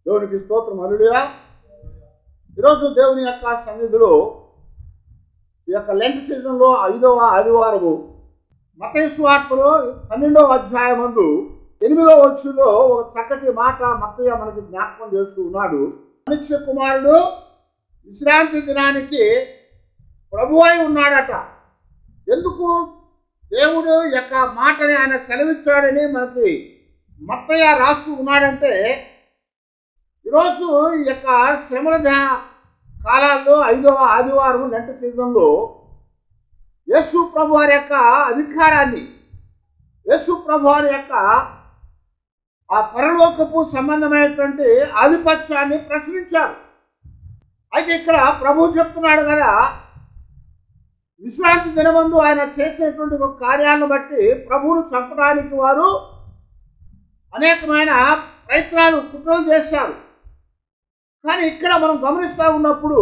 దేవునికి స్తోత్రం. హల్లెలూయా. ఈరోజు దేవుని యొక్క సన్నిధిలో ఈ యొక్క లెంట్ సీజన్లో 5వ ఆదివారము మత్తయి సువార్తలో 12వ అధ్యాయమందు 8వ వచనంలో ఒక చక్కటి మాట మత్తయి మనకి జ్ఞాపకం చేస్తూ ఉన్నాడు. మనుష్య కుమారుడు విశ్రాంతి దినానికి ప్రభు అయి ఉన్నాడట. ఎందుకు దేవుడు యొక్క మాటని ఆయన సెలవిచ్చాడని మనకి మత్తయి రాస్తూ ఉన్నాడంటే, ఈరోజు ఈ యొక్క శ్రమల కాలాల్లో 5వ ఆదివారం లెంట్ సీజన్లో యేసు ప్రభు వారి యొక్క అధికారాన్ని, యేసు ప్రభు వారి యొక్క ఆ పరలోకపు సంబంధమైనటువంటి ఆధిపత్యాన్ని ప్రశ్నించారు. అయితే ఇక్కడ ప్రభు చెప్తున్నాడు కదా, విశ్రాంతి దినమందు ఆయన చేసినటువంటి ఒక కార్యాలను బట్టి ప్రభువును చంపడానికి వారు అనేకమైన ప్రయత్నాలు కుట్రలు చేశారు. కానీ ఇక్కడ మనం గమనిస్తూ ఉన్నప్పుడు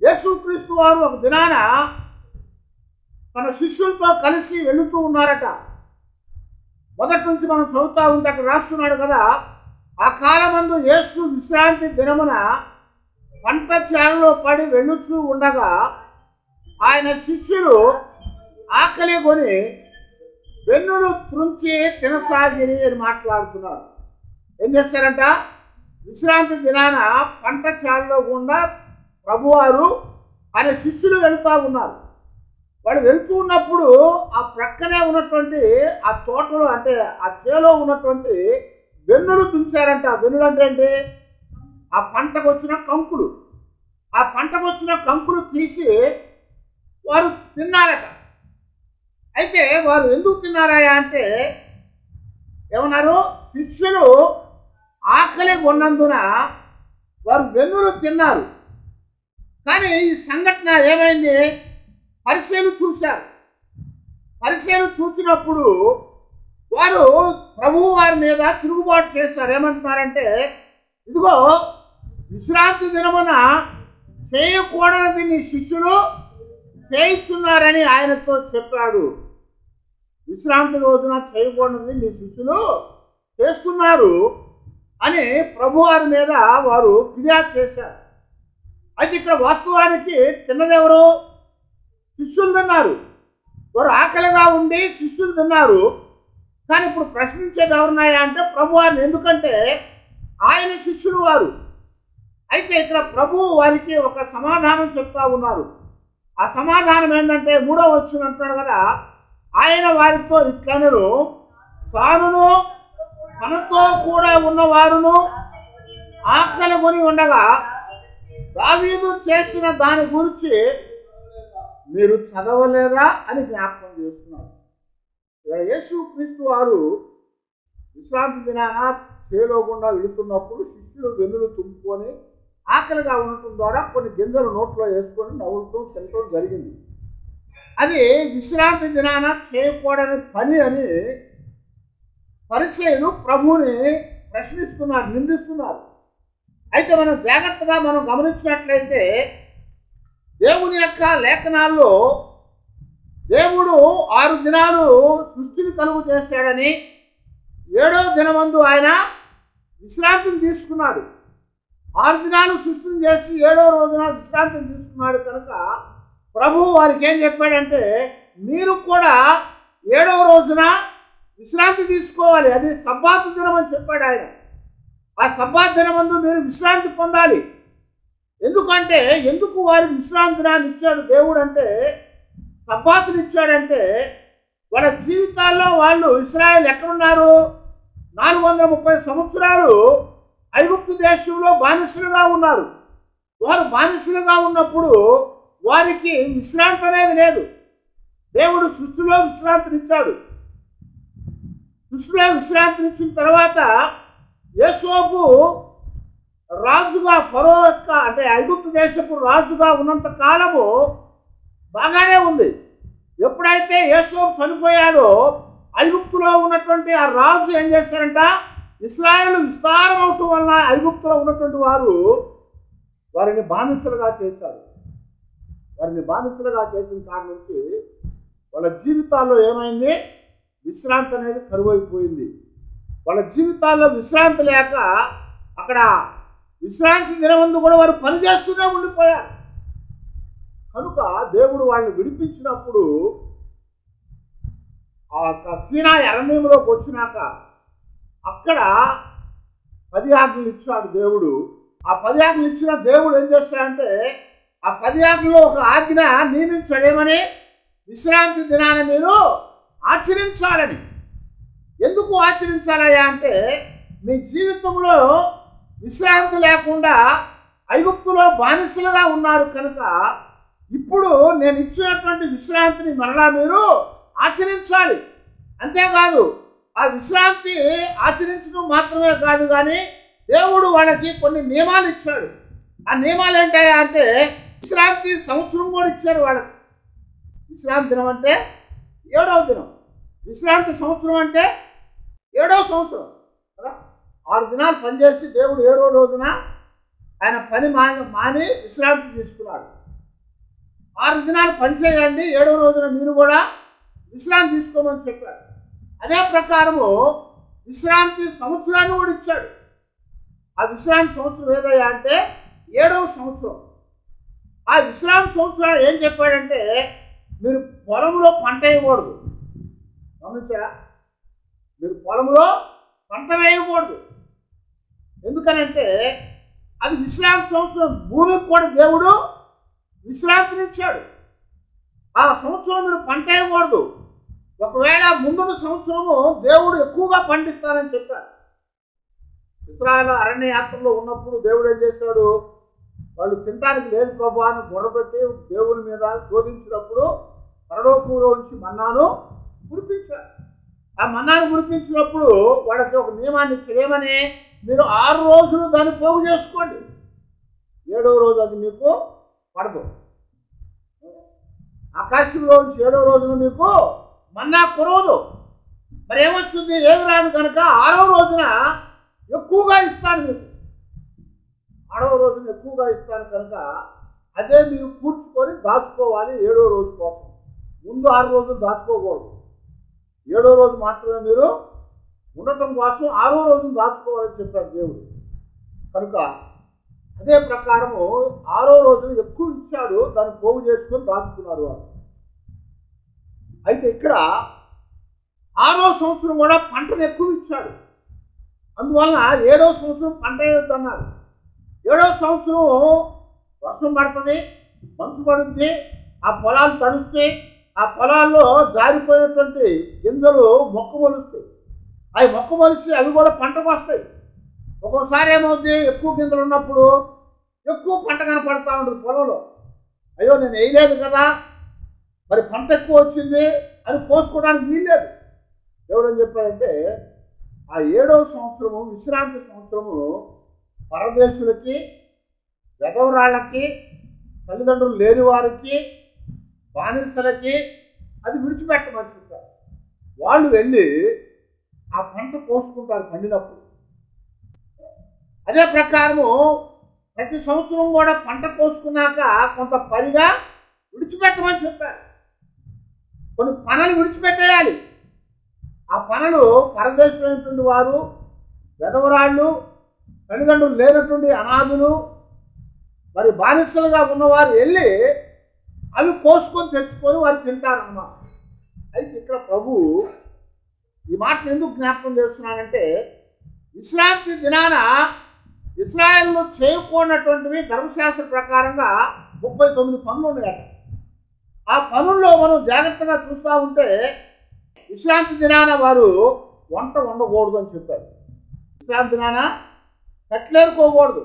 యేసుక్రీస్తు వారు ఒక దినాన తన శిష్యులతో కలిసి వెళుతూ ఉన్నారట. మొదటి నుంచి మనం చదువుతూ ఉంటే అక్కడ రాస్తున్నాడు కదా, ఆ కాలమందు యేసు విశ్రాంతి దినమున పంట చేలలో పడి వెళ్ళుచూ ఉండగా ఆయన శిష్యులు ఆకలి కొని వెన్నులు త్రుంచి తినసాగిరి అని మాట్లాడుతున్నారు. ఏం చేశారంట? విశ్రాంతి దినాన పంట చేలలో గుండా ప్రభువారు ఆయన శిష్యులు వెళుతూ ఉన్నారు. వాళ్ళు వెళుతూ ఉన్నప్పుడు ఆ ప్రక్కనే ఉన్నటువంటి ఆ తోటలో, అంటే ఆ చేలో ఉన్నటువంటి వెన్నులు తుంచారంట. వెన్నులు అంటే ఏంటి? ఆ పంటకు వచ్చిన కంకులు. ఆ పంటకు వచ్చిన కంకులు తీసి వారు తిన్నారట. అయితే వారు ఎందుకు తిన్నారా అంటే ఏమన్నారు? శిష్యులు ఆకలి ఉన్నందున వారు వెన్నులు తిన్నారు. కానీ ఈ సంఘటన ఏమైంది? పరిశీలు చూశారు. పరిశీలు చూసినప్పుడు వారు ప్రభువు వారి మీద తిరుగుబాటు చేశారు. ఏమంటున్నారంటే, ఇదిగో విశ్రాంతి దినమున చేయకూడనిది నీ శిష్యులు చేయిస్తున్నారని ఆయనతో చెప్పాడు. విశ్రాంతి రోజున చేయకూడనిది నీ శిష్యులు చేస్తున్నారు అని ప్రభువారి మీద వారు ఫిర్యాదు చేశారు. అయితే ఇక్కడ వాస్తవానికి తిన్నదెవరు? శిష్యులు తిన్నారు. వారు ఆకలిగా ఉండి శిష్యులు తిన్నారు. కానీ ఇప్పుడు ప్రశ్నించేది ఎవరున్నాయా అంటే ప్రభువారిని. ఎందుకంటే ఆయన శిష్యులు వారు. అయితే ఇక్కడ ప్రభు వారికి ఒక సమాధానం చెప్తా ఉన్నారు. ఆ సమాధానం ఏంటంటే 3వ వచనం అంటున్నాడు కదా, ఆయన వారితో ఇట్లనెను, తానును తనతో కూడా ఉన్నవారును ఆకలి కొని ఉండగా దావీదు చేసిన దాని గురించి మీరు చదవలేదా అని జ్ఞాపకం చేస్తున్నారు. ఇక్కడ యేసుక్రీస్తు వారు విశ్రాంతి దినాన చేలో గుండా వెళుతున్నప్పుడు శిష్యులు వెన్నులు తుంపుకొని ఆకలిగా ఉండటం ద్వారా కొన్ని గింజలు నోట్లో వేసుకొని నవ్వులతో తినటం జరిగింది. అది విశ్రాంతి దినాన చేయకూడని పని అని పరిసయ్యులు ప్రభువుని ప్రశ్నిస్తున్నారు, నిందిస్తున్నారు. అయితే మనం జాగ్రత్తగా మనం గమనించినట్లయితే దేవుని యొక్క లేఖనాల్లో దేవుడు 6 దినాలు సృష్టిని కలుగు చేశాడని, 7వ దినమందు ఆయన విశ్రాంతిని తీసుకున్నాడు. 6 దినాలు సృష్టిని చేసి 7వ రోజున విశ్రాంతిని తీసుకున్నాడు. కనుక ప్రభువు వారికి ఏం చెప్పాడంటే, మీరు కూడా 7వ రోజున విశ్రాంతి తీసుకోవాలి. అది సబ్బాతు దినం అని చెప్పాడు ఆయన. ఆ సబ్బాతు దినమందు మీరు విశ్రాంతి పొందాలి. ఎందుకంటే ఎందుకు వారికి విశ్రాంతి దినాన్ని ఇచ్చాడు దేవుడు అంటే, సబ్బాతుని ఇచ్చాడంటే, వాళ్ళ జీవితాల్లో వాళ్ళు ఇశ్రాయేలు ఎక్కడున్నారు? 430 సంవత్సరాలు ఐగుప్తు దేశంలో బానిసలుగా ఉన్నారు. వారు బానిసలుగా ఉన్నప్పుడు వారికి విశ్రాంతి అనేది లేదు. దేవుడు సృష్టిలో విశ్రాంతినిచ్చాడు. సృష్టిలో విశ్రాంతినిచ్చిన తర్వాత యోసేపు రాజుగా, ఫరో యొక్క అంటే ఐగుప్తు దేశపు రాజుగా ఉన్నంత కాలము బాగానే ఉంది. ఎప్పుడైతే యోసేపు చనిపోయాడో ఐగుప్తులో ఉన్నటువంటి ఆ రాజు ఏం చేశారంట? ఇశ్రాయేలు విస్తారం అవటం వలన ఐగుప్తులో ఉన్నటువంటి వారిని బానిసలుగా చేశారు. వారిని బానిసలుగా చేసిన కారణం నుంచి వాళ్ళ జీవితాల్లో ఏమైంది? విశ్రాంతి అనేది కరువైపోయింది. వాళ్ళ జీవితాల్లో విశ్రాంతి లేక అక్కడ విశ్రాంతి దినమందు కూడా వారు పనిచేస్తూనే ఉండిపోయారు. కనుక దేవుడు వాళ్ళని విడిపించినప్పుడు ఆ సీనాయి అరణ్యంలోకి వచ్చినాక అక్కడ 10 ఆజ్ఞలు ఇచ్చాడు దేవుడు. ఆ 10 ఆజ్ఞలు ఇచ్చిన దేవుడు ఏం చేస్తాడంటే ఆ 10 ఆజ్ఞలో ఒక ఆజ్ఞ నియమించడేమని, విశ్రాంతి దినాన్ని మీరు ఆచరించాలని. ఎందుకు ఆచరించాలయ్యా అంటే మీ జీవితంలో విశ్రాంతి లేకుండా ఐగుప్తులో బానిసలుగా ఉన్నారు కనుక ఇప్పుడు నేను ఇచ్చినటువంటి విశ్రాంతిని మరలా మీరు ఆచరించాలి. అంతేకాదు ఆ విశ్రాంతి ఆచరించడం మాత్రమే కాదు, కానీ దేవుడు వాళ్ళకి కొన్ని నియమాలు ఇచ్చాడు. ఆ నియమాలు ఏంటయ్యా అంటే విశ్రాంతి సంవత్సరం కూడా ఇచ్చారు వాళ్ళకి. విశ్రాంతి దినం అంటే 7వ దినం, విశ్రాంతి సంవత్సరం అంటే 7వ సంవత్సరం కదా. 6 దినాలు పనిచేసి దేవుడు 7వ రోజున ఆయన పని మాని విశ్రాంతి తీసుకున్నాడు. 6 దినాలు పనిచేయండి, 7వ రోజున మీరు కూడా విశ్రాంతి తీసుకోమని చెప్పాడు. అదే ప్రకారము విశ్రాంతి సంవత్సరాన్ని కూడా ఇచ్చాడు. ఆ విశ్రాంతి సంవత్సరం ఏదయ్యా అంటే 7వ సంవత్సరం. ఆ విశ్రాంతి సంవత్సరం ఏం చెప్పాడంటే మీరు పొలంలో పంట వేయకూడదు. గమనించారా? మీరు పొలంలో పంట వేయకూడదు. ఎందుకనంటే అది విశ్రాంతి సంవత్సరం. భూమికి కూడా దేవుడు విశ్రాంతినిచ్చాడు. ఆ సంవత్సరం మీరు పంట వేయకూడదు. ఒకవేళ ముందు సంవత్సరము దేవుడు ఎక్కువగా పండిస్తానని చెప్పారు. ఇశ్రాయేలు అరణ్య యాత్రలో ఉన్నప్పుడు దేవుడు ఏం చేశాడు, వాళ్ళు తినడానికి లేదు ప్రభు అని బుర్రపెట్టి దేవుని మీద శోధించినప్పుడు పరలోకంలో నుంచి మన్నాను కురిపించారు. ఆ మన్నాను కురిపించినప్పుడు వాళ్ళకి ఒక నియమాన్ని ఇచ్చేమని, మీరు 6 రోజులు దాన్ని పోగు చేసుకోండి, 7వ రోజు అది మీకు పడదు. ఆకాశంలో నుంచి 7వ రోజున మీకు మన్నా కురవదు. మరి ఏమొచ్చింది? ఏమి రాదు కనుక 6వ రోజున ఎక్కువగా ఇస్తాను మీకు. 6వ రోజున ఎక్కువగా ఇస్తాను కనుక అదే మీరు కూర్చుకొని దాచుకోవాలి 7వ రోజు కోసం. ముందు 6 రోజులు దాచుకోకూడదు. 7వ రోజు మాత్రమే మీరు ఉండటం కోసం 6వ రోజును దాచుకోవాలని చెప్పాడు దేవుడు. కనుక అదే ప్రకారము 6వ రోజున ఎక్కువ ఇచ్చాడు, దాన్ని పోగు చేసుకొని దాచుకున్నారు వారు. అయితే ఇక్కడ 6వ సంవత్సరం కూడా పంటను ఎక్కువ ఇచ్చాడు. అందువలన 7వ సంవత్సరం పంట వేయొద్దన్నాడు. 7వ సంవత్సరం వర్షం పడుతుంది, మంచు పడుద్ది, ఆ పొలాలు తడుస్తాయి, ఆ పొలాల్లో జారిపోయినటువంటి గింజలు మొక్క మొలుస్తాయి. అవి మొక్క మొలిసి అవి కూడా పంటకు వస్తాయి. ఒక్కోసారి ఏమవుద్ది, ఎక్కువ గింజలు ఉన్నప్పుడు ఎక్కువ పంట కనపడతా ఉంటుంది పొలంలో. అయ్యో నేను వేయలేదు కదా, మరి పంట ఎక్కువ వచ్చింది అని కోసుకోవడానికి వీల్లేదు. దేవుడు ఏం చెప్పాడంటే ఆ 7వ సంవత్సరము విశ్రాంతి సంవత్సరము పరదేశులకి, వెధవరాళ్ళకి, తల్లిదండ్రులు లేని వారికి, బానిసలకి అది విడిచిపెట్టమని చెప్పారు. వాళ్ళు వెళ్ళి ఆ పంట కోసుకుంటారు పండినప్పుడు. అదే ప్రకారము ప్రతి సంవత్సరం కూడా పంట కోసుకున్నాక కొంత పరిగా విడిచిపెట్టమని చెప్పారు. కొన్ని పనులు విడిచిపెట్టేయాలి. ఆ పనులు పరదేశమైనటువంటి వారు, వెధవరాళ్ళు, తల్లిదండ్రులు లేనటువంటి అనాథులు, మరి బానిసలుగా ఉన్నవారు వెళ్ళి అవి కోసుకొని తెచ్చుకొని వారు తింటారన్నమాట. అయితే ఇక్కడ ప్రభు ఈ మాటను ఎందుకు జ్ఞాపకం చేస్తున్నానంటే విశ్రాంతి దినాన ఇశ్రాయేలు చేయకూడనటువంటివి ధర్మశాస్త్ర ప్రకారంగా 39 పనులు ఉన్నాయట. ఆ పనుల్లో మనం జాగ్రత్తగా చూస్తూ ఉంటే విశ్రాంతి దినాన వారు వంట వండకూడదు అని చెప్పారు. విశ్రాంతి దినాన కట్లేరుకోకూడదు.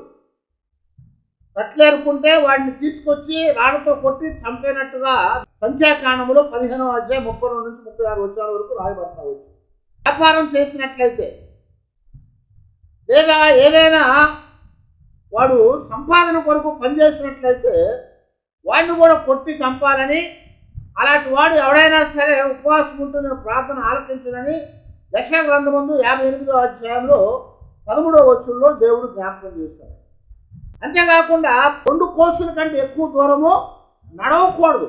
కట్లేరుకుంటే వాడిని తీసుకొచ్చి రాళ్ళతో కొట్టి చంపేనట్టుగా సంఖ్యాకాండములో 15వ అధ్యాయం 32 నుంచి 36 వచ్చాల వరకు రాయబడతా వచ్చి. వ్యాపారం చేసినట్లయితే లేదా ఏదైనా వాడు సంపాదన కొరకు పనిచేసినట్లయితే వాడిని కూడా కొట్టి చంపాలని, అలాంటి వాడు ఎవడైనా సరే ఉపవాసం ఉంటూ నేను ప్రార్థన ఆలకించనని యెషయా గ్రంథమందు 58వ అధ్యాయంలో 13వ వచనంలో దేవుడు జ్ఞాపకం చేశాడు. అంతేకాకుండా 2 కోసుల కంటే ఎక్కువ దూరము నడవకూడదు.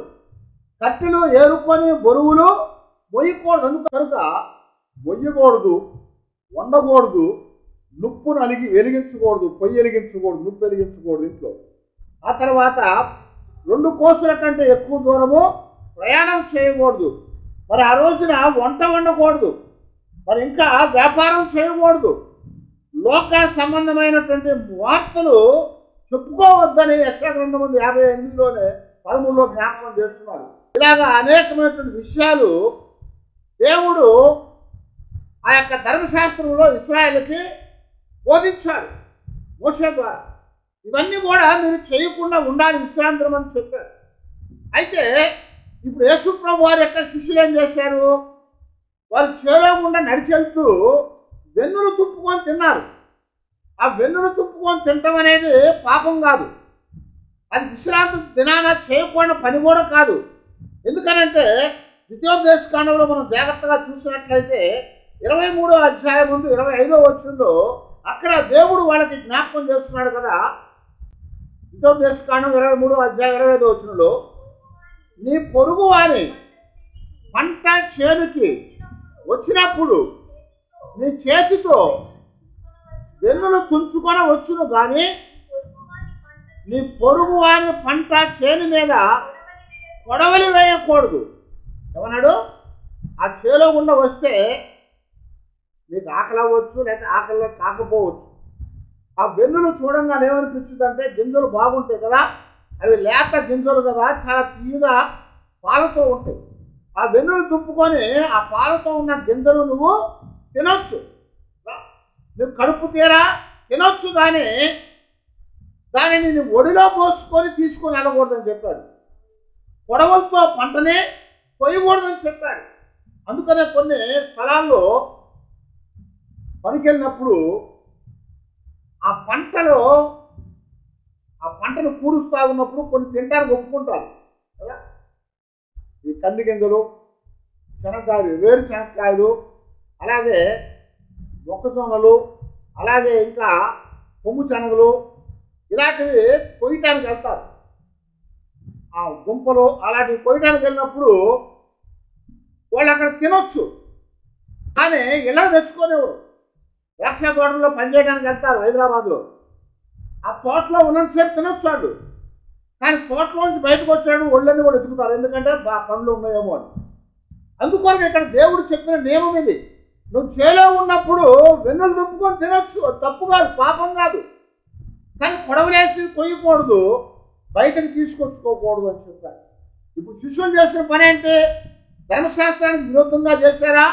కట్టెలు ఏరుకొని బరువులు మొయ్యకూడదు. కనుక మొయ్యకూడదు, వండకూడదు, నుప్పును వెలిగించకూడదు, పొయ్యి వెలిగించకూడదు, నుప్పు వెలిగించకూడదు ఇంట్లో. ఆ తర్వాత 2 కోసుల కంటే ఎక్కువ దూరము ప్రయాణం చేయకూడదు. మరి ఆ రోజున వంట వండకూడదు, మరి ఇంకా వ్యాపారం చేయకూడదు, లోక సంబంధమైనటువంటి వార్తలు చెప్పుకోవద్దని యెషయా గ్రంథం 58లోనే 13లో జ్ఞాపకం చేస్తున్నారు. ఇలాగా అనేకమైనటువంటి విషయాలు దేవుడు ఆ యొక్క ధర్మశాస్త్రంలో ఇశ్రాయేలుకి బోధించాడు మోషే ద్వారా. ఇవన్నీ కూడా మీరు చేయకుండా ఉండాలి విశ్రాంతి దినం అని చెప్పారు. అయితే ఇప్పుడు యేసు ప్రభు వారి యొక్క శిష్యులు ఏం చేశారు? వారు చేలో గుండా నడిచెళ్తూ వెన్నులు తుప్పుకొని తిన్నారు. ఆ వెన్నులు తుప్పుకొని తినటం అనేది పాపం కాదు, అది విశ్రాంతి దినాన చేయకూడని పని కూడా కాదు. ఎందుకనంటే ద్వితీయోపదేశకాండంలో మనం జాగ్రత్తగా చూసినట్లయితే 23వ అధ్యాయం ముందు 25వ వచనంలో అక్కడ దేవుడు వాళ్ళకి జ్ఞాపకం చేస్తున్నాడు కదా. ద్వితీయోపదేశకాండం 23వ అధ్యాయం 25వ వచనంలో, నీ పొరుగు వాని పంట చేనుకి వచ్చినప్పుడు నీ చేతితో వెన్నులు తుంచుకొని వచ్చును కానీ నీ పొరుగు వాని పంట చేను మీద కొడవలి వేయకూడదు. ఏమన్నాడు? ఆ చేలో గుండా వస్తే నీకు ఆకలి అవ్వచ్చు, లేకపోతే ఆకలిలో కాకపోవచ్చు. ఆ వెన్నులు చూడంగానే ఏమనిపించింది అంటే, గింజలు బాగుంటాయి కదా, అవి లేత గింజలు కదా, చాలా తీయగా పాలతో ఉంటాయి. ఆ వెన్నులు దుప్పుకొని ఆ పాలతో ఉన్న గింజలు నువ్వు తినొచ్చు, నువ్వు కడుపు తీరా తినొచ్చు, కానీ దానిని నువ్వు ఒడిలో పోసుకొని తీసుకొని వెళ్ళకూడదని చెప్పాడు. కొడవలతో పంటనే కొయ్యకూడదని చెప్పాడు. అందుకనే కొన్ని స్థలాల్లో పనికెళ్ళినప్పుడు ఆ పంటను కూరుస్తూ ఉన్నప్పుడు కొన్ని తింటానికి ఒప్పుకుంటారు కదా. ఈ కంది గింజలు, శనక్కాయలు, వేరుశనక్కాయలు, అలాగే మొక్కజొన్నలు, అలాగే ఇంకా కొమ్ము శనగలు, ఇలాంటివి కొయ్యటానికి వెళ్తారు. ఆ దుంపలు అలాంటివి కొయ్యడానికి వెళ్ళినప్పుడు వాళ్ళు అక్కడ తినొచ్చు, కానీ ఇలా తెచ్చుకోనివ్వరు. ద్రాక్ష తోటలో పనిచేయడానికి వెళ్తారు హైదరాబాద్లో. ఆ తోటలో ఉన్నంతసేపు తినొచ్చు వాళ్ళు, కానీ తోటలోంచి బయటకు వచ్చాడు ఒళ్ళని కూడా ఎత్తుకుతారు, ఎందుకంటే పండ్లు ఉన్నాయేమో అని. అందుకొరకు ఇక్కడ దేవుడు చెప్పిన నియమం ఇది. నువ్వు చేలో ఉన్నప్పుడు వెన్నులు దుప్పుకొని తినొచ్చు, తప్పు కాదు, పాపం కాదు, కానీ కొడవలేసి కొయ్యకూడదు, బయటకు తీసుకొచ్చుకోకూడదు అని చెప్పారు. ఇప్పుడు శిష్యులు చేసిన పని ఏంటి? ధర్మశాస్త్రానికి విరుద్ధంగా చేశారా?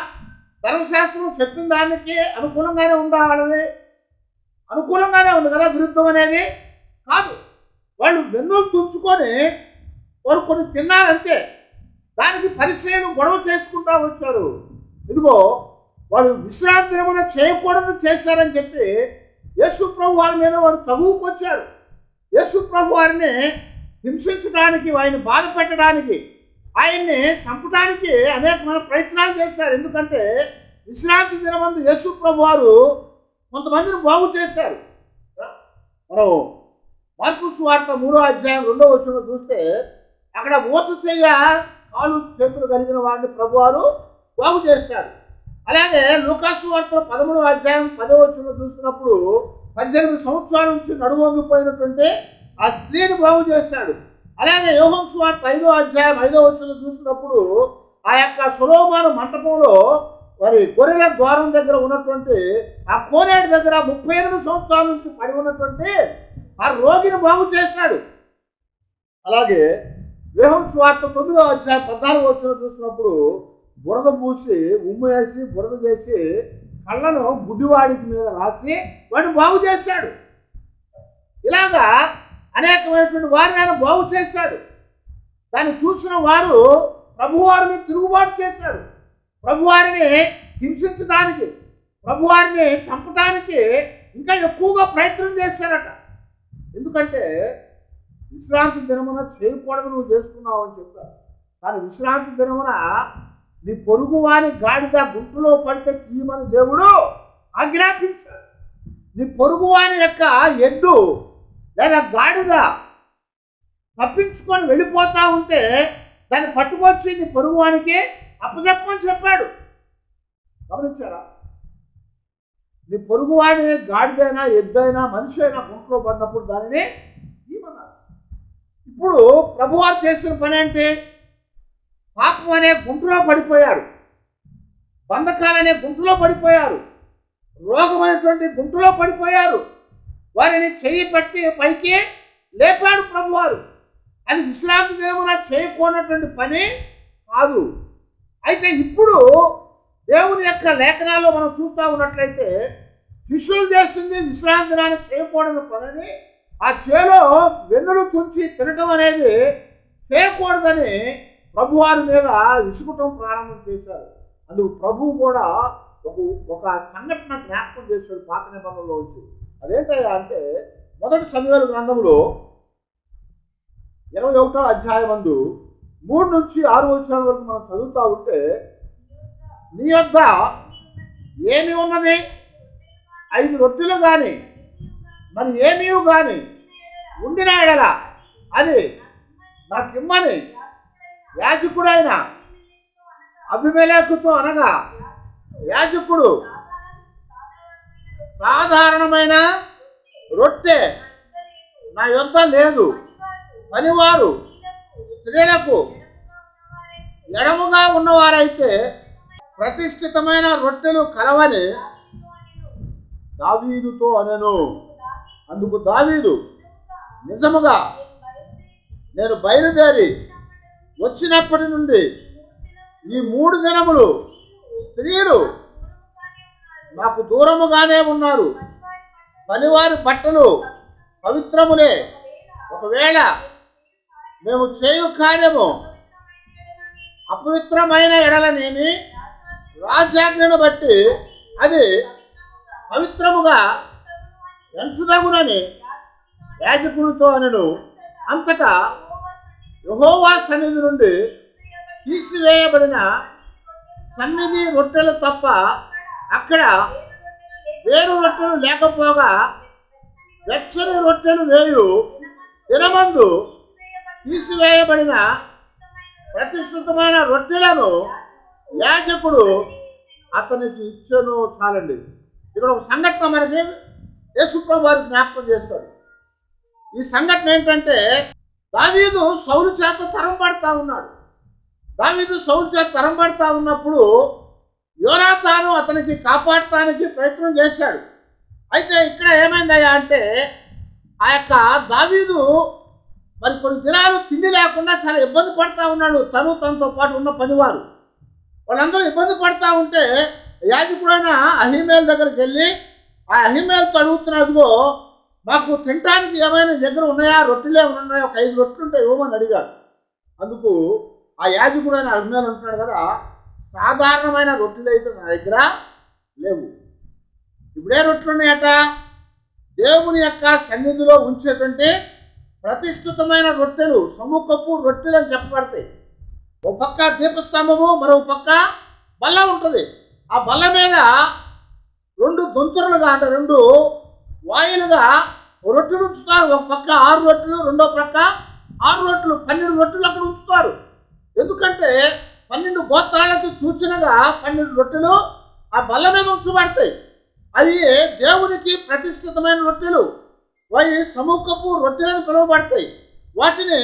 ధర్మశాస్త్రం చెప్పిన దానికి అనుకూలంగానే ఉందా? వాళ్ళది అనుకూలంగానే ఉంది కదా, విరుద్ధం అనేది కాదు. వాళ్ళు వెన్నులు తుంచుకొని వారు కొన్ని తిన్నారంతే, దానికి పరిశ్రమ గొడవ చేసుకుంటూ వచ్చారు. ఇదిగో వాళ్ళు విశ్రాంతి దినమున చేయకూడదు చేశారని చెప్పి యేసు ప్రభు వారి మీద వారు తగువుకొచ్చారు. యేసు ప్రభు వారిని హింసించడానికి, ఆయన్ని బాధ పెట్టడానికి, ఆయన్ని చంపడానికి అనేకమైన ప్రయత్నాలు చేశారు. ఎందుకంటే విశ్రాంతి దినమందు యేసు ప్రభు వారు కొంతమందిని బాగు చేశారు. మనం మార్కు సువార్త 3వ అధ్యాయం 2వ వచనం చూస్తే అక్కడ మోచు చెయ్య కాలు చేతులు కలిగిన వాడిని ప్రభువారు బాగు చేశారు. అలాగే లూకా సువార్త 13వ అధ్యాయం 10వ వచనం చూసినప్పుడు 18 సంవత్సరాల నుంచి నడువొంగిపోయినటువంటి ఆ స్త్రీని బాగు చేశాడు. అలాగే యోహాను సువార్త 5వ అధ్యాయం 5వ వచనం చూసినప్పుడు ఆ యొక్క సొలొమోను మంటపంలో మరి గొర్రెల ద్వారం దగ్గర ఉన్నటువంటి ఆ కోనేటి దగ్గర 38 సంవత్సరాల నుంచి పడి ఉన్నటువంటి ఆ రోగిని బాగు చేశాడు. అలాగే యోహాను సువార్త 9వ అధ్యాయం 14వ వచనం చూసినప్పుడు బురద పూసి ఉమ్ము వేసి బురద చేసి కళ్ళను గుడ్డివాడికి మీద రాసి వాడిని బాగు చేశాడు. ఇలాగా అనేకమైనటువంటి వారిని ఆయన బాగు చేశాడు. దాన్ని చూసిన వారు ప్రభువారి మీద తిరుగుబాటు చేశారు. ప్రభువారిని హింసించడానికి, ప్రభువారిని చంపడానికి ఇంకా ఎక్కువగా ప్రయత్నం చేశారట. ఎందుకంటే విశ్రాంతి దినమున చేయకూడదు నువ్వు చేస్తున్నావు అని చెప్పారు. కానీ విశ్రాంతి దినమున నీ పొరుగువాని గాడిద గుంటులో పడితే తీయమని దేవుడు ఆజ్ఞాపించాడు. నీ పొరుగువాని యొక్క ఎద్దు లేదా గాడిద తప్పించుకొని వెళ్ళిపోతా ఉంటే దాన్ని పట్టుకొచ్చి నీ పొరుగువానికి అప్పచెప్పని చెప్పాడు. గమనించారా? నీ పొరుగువాడి గాడిదైనా ఎద్దైనా మనిషి అయినా గుంటలో పడినప్పుడు దానిని ఇవ్వమన్నారు. ఇప్పుడు ప్రభువారు చేసిన పని ఏంటి? పాపం అనే గుంటలో పడిపోయారు, బంధకాలనే గుంటలో పడిపోయారు, రోగం అనేటువంటి గుంటలో పడిపోయారు. వారిని చెయ్యి పట్టి పైకి లేపాడు ప్రభువారు. అది విశ్రాంతి దినమున చేయకూడనటువంటి పని కాదు. అయితే ఇప్పుడు దేవుని యొక్క లేఖనాల్లో మనం చూస్తూ ఉన్నట్లయితే శిష్యులు చేసింది విశ్రాంతి దినాన్ని చేయకూడని పనిని, ఆ చేలో వెన్నులు తుంచి తినటం అనేది చేయకూడదని ప్రభువారి మీద విసుగటం ప్రారంభం చేశారు. అందుకు ప్రభువు కూడా ఒక సంఘటన జ్ఞాపకం చేశాడు పాత నిబంధనలో వచ్చి. అదేంటయ్యా అంటే మొదటి సమూయేలు గ్రంథంలో 21వ అధ్యాయమందు 3 నుంచి 6 వచనాల వరకు మనం చదువుతూ ఉంటే, నీ యొద్ద ఏమి ఉన్నది? 5 రొట్టెలు కానీ మరి ఏమీ కానీ ఉండిన ఎడల అది నాకు ఇమ్మని యాజకుడైన అబీమెలెకుతో అనగా, యాజకుడు సాధారణమైన రొట్టె నా యొద్ద లేదు, పనివారు స్త్రీలకు ఎడముగా ఉన్నవారైతే ప్రతిష్ఠితమైన రొట్టెలు కలవని దావీదుతో అనెను. అందుకు దావీదు, నిజముగా నేను బయలుదేరి వచ్చినప్పటి నుండి ఈ 3 దినములు స్త్రీలు నాకు దూరముగానే ఉన్నారు. పనివారి బట్టలు పవిత్రములే. ఒకవేళ మేము చేయు కార్యము అపవిత్రమైన ఎడలనేమి రాజ్యాజ్ఞను బట్టి అది పవిత్రముగా ఎంచుదగునని యాజకునితో అనెను. అంతటా యెహోవా సన్నిధి నుండి తీసివేయబడిన సన్నిధి రొట్టెలు తప్ప అక్కడ వేరు రొట్టెలు లేకపోగా వెచ్చని రొట్టెలు వేయు దినమందు తీసివేయబడిన ప్రతిష్ఠితమైన రొట్టెలను యాజకుడు అతనికి ఇచ్చెను. చాలండి. ఇక్కడ ఒక సంఘటన మనకి యేసుప్రభు వారికి జ్ఞాపకం చేస్తాడు. ఈ సంఘటన ఏంటంటే, దావీదు సౌలు చేత తరం పడతా ఉన్నాడు. దావీదు సౌలు చేత తరం పడతా ఉన్నప్పుడు యోనాతాను అతనికి కాపాడటానికి ప్రయత్నం చేశాడు. అయితే ఇక్కడ ఏమైందయ్యా అంటే, ఆ యొక్క దావీదు మరి కొన్ని దినాలు తిండి లేకుండా చాలా ఇబ్బంది పడతా ఉన్నాడు. తనతో పాటు ఉన్న పనివారు వాళ్ళందరూ ఇబ్బంది పడతా ఉంటే యాజకుడైన అహీమేలు దగ్గరికి వెళ్ళి ఆ అహీమేలుతో అడుగుతున్నాడుగో, మాకు తినడానికి ఏమైనా దగ్గర ఉన్నాయా? రొట్టెలు ఏమైనా ఉన్నాయా? ఒక 5 రొట్టెలు ఉంటాయి ఇవ్వమని అడిగాడు. అందుకు ఆ యాజకుడైన అహీమేలు అంటున్నాడు కదా, సాధారణమైన రొట్టెలు అయితే నా దగ్గర లేవు. ఇప్పుడే రొట్టెలు ఉన్నాయట? దేవుని యొక్క సన్నిధిలో ఉంచేటువంటి ప్రతిష్ఠితమైన రొట్టెలు, సముఖపు రొట్టెలు అని చెప్పబడతాయి. ఒక పక్క దీపస్తంభము, మరో పక్క బల్ల ఉంటుంది. ఆ బల్ల మీద 2 దొంతురులుగా అంటే 2 వాయిలుగా రొట్టెలు ఉంచుతారు. ఒక పక్క 6 రొట్టెలు, రెండో పక్క 6 రొట్టెలు, 12 రొట్టెలు అక్కడ ఉంచుతారు. ఎందుకంటే 12 గోత్రాలకు సూచనగా 12 రొట్టెలు ఆ బల్ల మీద ఉంచబడతాయి. అవి దేవునికి ప్రతిష్ఠితమైన రొట్టెలు, అవి సముఖపు రొట్టెలను పిలువబడతాయి. వాటిని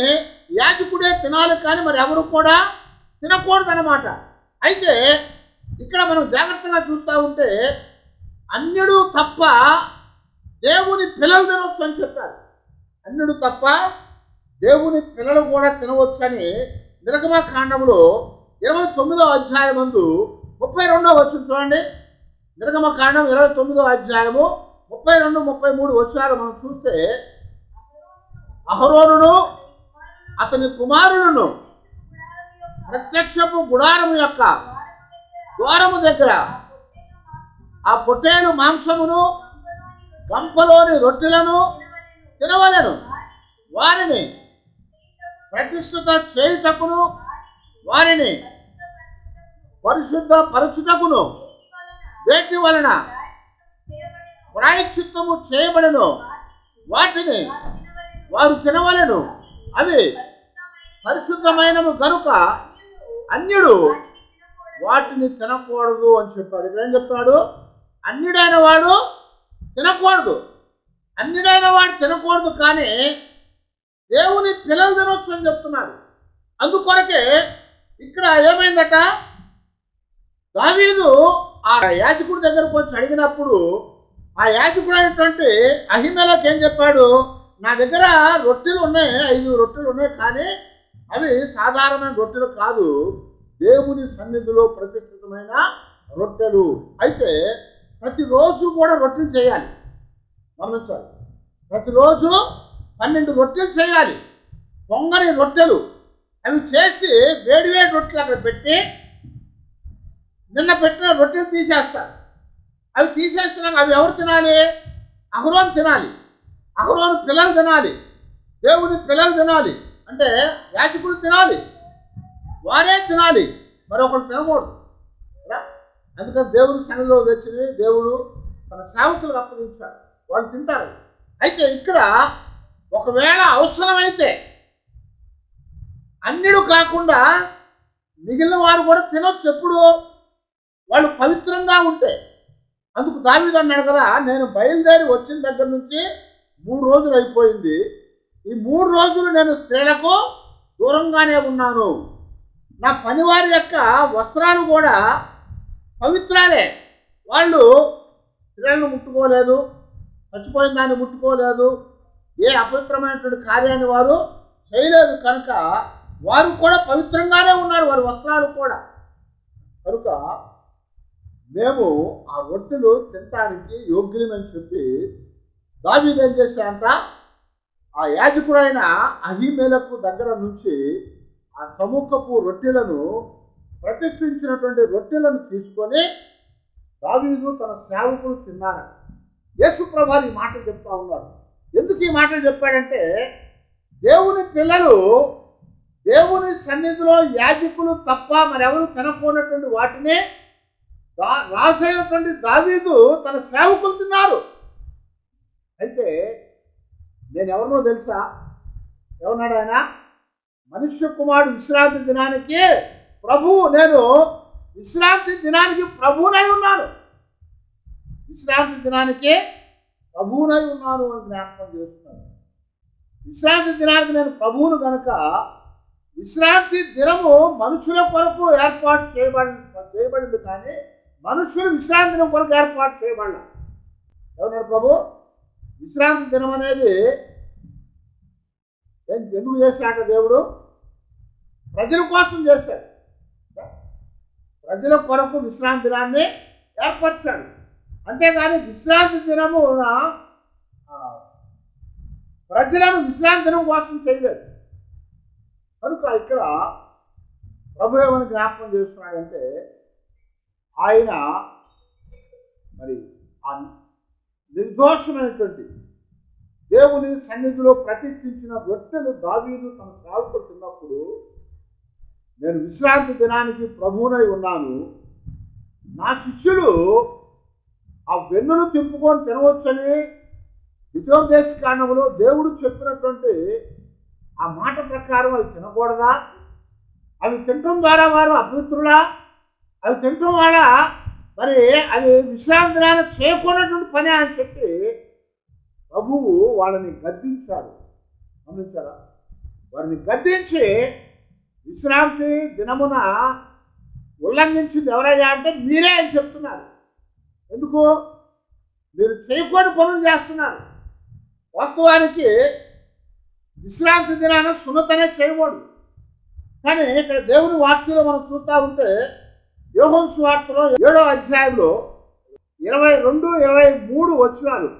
యాజకుడే తినాలి, కానీ మరి ఎవరు కూడా తినకూడదు అన్నమాట. అయితే ఇక్కడ మనం జాగ్రత్తగా చూస్తూ ఉంటే అన్యుడు తప్ప దేవుని పిల్లలు తినవచ్చు అని చెప్పారు. అన్యుడు తప్ప దేవుని పిల్లలు కూడా తినవచ్చు అని నిర్గమకాండంలో 29వ అధ్యాయమందు 32వ వచనం చూడండి. నిర్గమకాండం 29వ అధ్యాయము 32, 33 వచనాలు మనం చూస్తే, అహరోనును అతని కుమారులను ప్రత్యక్షపు గుడారము యొక్క ద్వారము దగ్గర ఆ పొట్టేలు మాంసమును గంపలోని రొట్టెలను తినవలెను. వారిని ప్రతిష్ఠిత చేయుటకును వారిని పరిశుద్ధ పరచుటకును వేటి వలన ప్రాయశ్చిత్తము చేయబడెను. వాటిని వారు తినవలెను. అవి పరిశుద్ధమైనవి గనుక అన్యుడు వాటిని తినకూడదు అని చెప్పాడు. ఇక్కడ ఏం చెప్తున్నాడు? అన్యుడైన వాడు తినకూడదు, అన్యుడైన వాడు తినకూడదు, కానీ దేవుని పిల్లలు తినొచ్చు అని చెప్తున్నాడు. అందుకొరకే ఇక్కడ ఏమైందట, దావీదు ఆ యాజకుడి దగ్గరకు వచ్చి అడిగినప్పుడు ఆ యాజకుడు అయినటువంటి అహిమెలెకు ఏం చెప్పాడు, నా దగ్గర రొట్టెలు ఉన్నాయి, 5 రొట్టెలు ఉన్నాయి, కానీ అవి సాధారణమైన రొట్టెలు కాదు, దేవుని సన్నిధిలో ప్రతిష్ఠితమైన రొట్టెలు. అయితే ప్రతిరోజు కూడా రొట్టెలు చేయాలి, గమనించాలి. ప్రతిరోజు 12 రొట్టెలు చేయాలి, పొంగని రొట్టెలు. అవి చేసి వేడివేడి రొట్టెలు అక్కడ పెట్టి నిన్న పెట్టిన రొట్టెలు తీసేస్తారు. అవి తీసేసినాక అవి ఎవరు తినాలి? అహరోను తినాలి, అహరోను పిల్లలు తినాలి, దేవుని పిల్లలు తినాలి. అంటే యాజకులు తినాలి, వారే తినాలి, మరొకరు తినకూడదు. అందుకని దేవుని సన్నిధిలో తెచ్చినవి దేవుడు తన సేవకులకు అప్పగించాడు, వాళ్ళు తింటారు. అయితే ఇక్కడ ఒకవేళ అవసరమైతే అన్యుడు కాకుండా మిగిలిన వారు కూడా తినొచ్చు, ఎప్పుడు వాళ్ళు పవిత్రంగా ఉంటే. అందుకు దావీదు అన్నాడు కదా, నేను బయలుదేరి వచ్చిన దగ్గర నుంచి 3 రోజులు అయిపోయింది, ఈ 3 రోజులు నేను స్త్రీలకు దూరంగానే ఉన్నాను, నా పనివారి యొక్క వస్త్రాలు కూడా పవిత్రాలే, వాళ్ళు స్త్రీలను ముట్టుకోలేదు, చచ్చిపోయిన దాన్ని ముట్టుకోలేదు, ఏ అపవిత్రమైనటువంటి కార్యాన్ని వారు చేయలేదు, కనుక వారు కూడా పవిత్రంగానే ఉన్నారు, వారి వస్త్రాలు కూడా. కనుక మేము ఆ రొట్టెలు తినటానికి యోగ్యులమని చెప్పి దావీదు ఏం చేశాడంట, ఆ యాజకుడైన అహీమెలెకు దగ్గర నుంచి ఆ సముఖపు రొట్టెలను, ప్రతిష్ఠించినటువంటి రొట్టెలను తీసుకొని దావీదు తన సేవకులు తిన్నారు. యేసు ప్రభువు ఈ మాటలు చెప్తా ఉన్నారు. ఎందుకు ఈ మాటలు చెప్పాడంటే, దేవుని పిల్లలు దేవుని సన్నిధిలో యాజకులు తప్ప మరెవరు తినకూడనటువంటి వాటిని రాసైనటువంటి దావీదు తన సేవకులు తిన్నారు. అయితే నేను ఎవరినో తెలుసా? ఎవన్నాడు ఆయన? మనుష్య కుమారుడు విశ్రాంతి దినానికి ప్రభువు, నేను విశ్రాంతి దినానికి ప్రభువునై ఉన్నాను, విశ్రాంతి దినానికి ప్రభువునై ఉన్నాను అని జ్ఞాపకం చేస్తున్నాను. విశ్రాంతి దినానికి నేను ప్రభువును కనుక, విశ్రాంతి దినము మనుషుల కొరకు ఏర్పాటు చేయబడింది, కానీ మనుషులు విశ్రాంతి దినం కొరకు ఏర్పాటు చేయబడాల. ఏమన్నాడు ప్రభు? విశ్రాంతి దినం అనేది ఎందుకు చేశాడు దేవుడు? ప్రజల కోసం చేశాడు, ప్రజల కొరకు విశ్రాంతి దినాన్ని ఏర్పరిచాడు. అంతేగాని విశ్రాంతి దినమున ప్రజలను విశ్రాంతి దినం కోసం చేయలేదు. కనుక ఇక్కడ ప్రభు ఏమని జ్ఞాపకం చేస్తున్నాడంటే, ఆయన మరి ఆ నిర్దోషమైనటువంటి దేవుని సన్నిధిలో ప్రతిష్ఠించిన రొట్టెలు దావీదు తన సేవకులు తిన్నప్పుడు, నేను విశ్రాంతి దినానికి ప్రభువునై ఉన్నాను, నా శిష్యులు ఆ వెన్నును తింపుకొని తినవచ్చని ద్వితీయోపదేశకాండములో దేవుడు చెప్పినటువంటి ఆ మాట ప్రకారం అవి తినకూడదా? అవి తినటం ద్వారా వారు అపవిత్రులా? అవి తినటం వల్ల మరి అది విశ్రాంతి దినాన్ని చేయకూడనటువంటి పని అని చెప్పి ప్రభువు వాళ్ళని గద్దించాడు. గమనించారా? వారిని గద్దించి విశ్రాంతి దినమున ఉల్లంఘించింది ఎవరయ్యా అంటే మీరే అని చెప్తున్నారు. ఎందుకు? మీరు చేయకూడని పనులు చేస్తున్నారు. వాస్తవానికి విశ్రాంతి దినాన సున్నతనే చేయకూడదు, కానీ ఇక్కడ దేవుని వాక్యంలో మనం చూస్తూ ఉంటే యోహాను సువార్తలో 7వ అధ్యాయంలో 22-23 వచనాలు,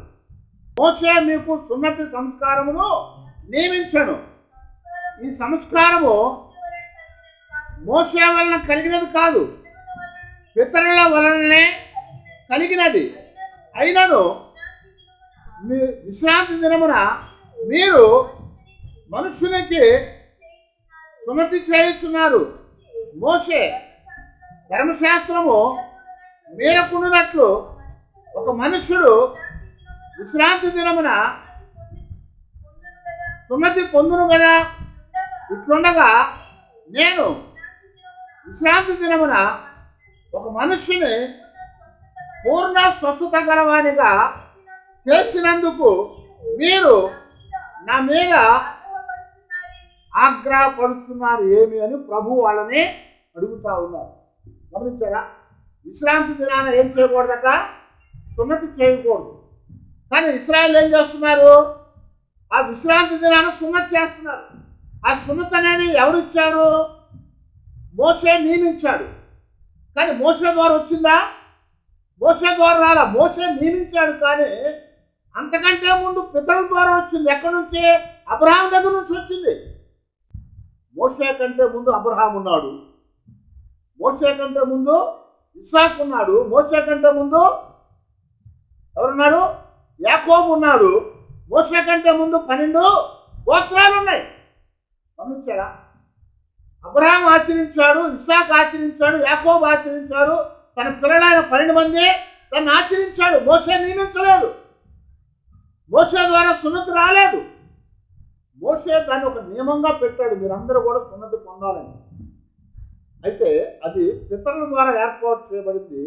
మోషే మీకు సున్నతి సంస్కారమును నియమించాను, ఈ సంస్కారము మోషే వలన కలిగినది కాదు, పితరుల వలననే కలిగినది. అయినను మీ విశ్రాంతి దినమున మీరు మనుషునికి సున్నతి చేయుచున్నారు. మోషే ధర్మశాస్త్రము మీరకుండినట్లు ఒక మనుషుడు విశ్రాంతి దినమున సున్నతి పొందును కదా. ఇట్లుండగా నేను విశ్రాంతి దినమున ఒక మనుషుని పూర్ణ స్వస్థత గలవానిగా చేసినందుకు మీరు నా మీద ఆగ్రహపడుతున్నారు ఏమి అని ప్రభు వాళ్ళని అడుగుతా ఉన్నారు. గమనించారా? విశ్రాంతి దినాన ఏం చేయకూడదట? సున్నతి చేయకూడదు. కానీ ఇశ్రాయేలు ఏం చేస్తున్నారు? ఆ విశ్రాంతి దినాన సున్నతి చేస్తున్నారు. ఆ సున్నతి అనేది ఎవరు ఇచ్చారు? మోషే నియమించాడు. కానీ మోషే ద్వారా వచ్చిందా? మోషే ద్వారా రాలా. మోషే నియమించాడు, కానీ అంతకంటే ముందు పితరుల ద్వారా వచ్చింది. ఎక్కడి నుంచి? అబ్రహాం దగ్గర నుంచి వచ్చింది. మోషే కంటే ముందు అబ్రహాం ఉన్నాడు. మోషే కంటే ముందు ఇస్సాకు ఉన్నాడు. మోషే కంటే ముందు ఎవరున్నాడు? యాకోబు ఉన్నాడు. మోషే కంటే ముందు 12 గోత్రాలు ఉన్నాయి. గమనించారా? అబ్రహాం ఆచరించాడు, ఇస్సాకు ఆచరించాడు, యాకోబు ఆచరించాడు, తన పిల్లలైన 12 మంది తను ఆచరించాడు. మోషే నియమించలేదు. మోషే ద్వారా సున్నతి రాలేదు. మోషే దాన్ని ఒక నియమంగా పెట్టాడు, మీరందరూ కూడా సున్నతి పొందాలని. అయితే అది పితరుల ద్వారా ఏర్పాటు చేయబడింది.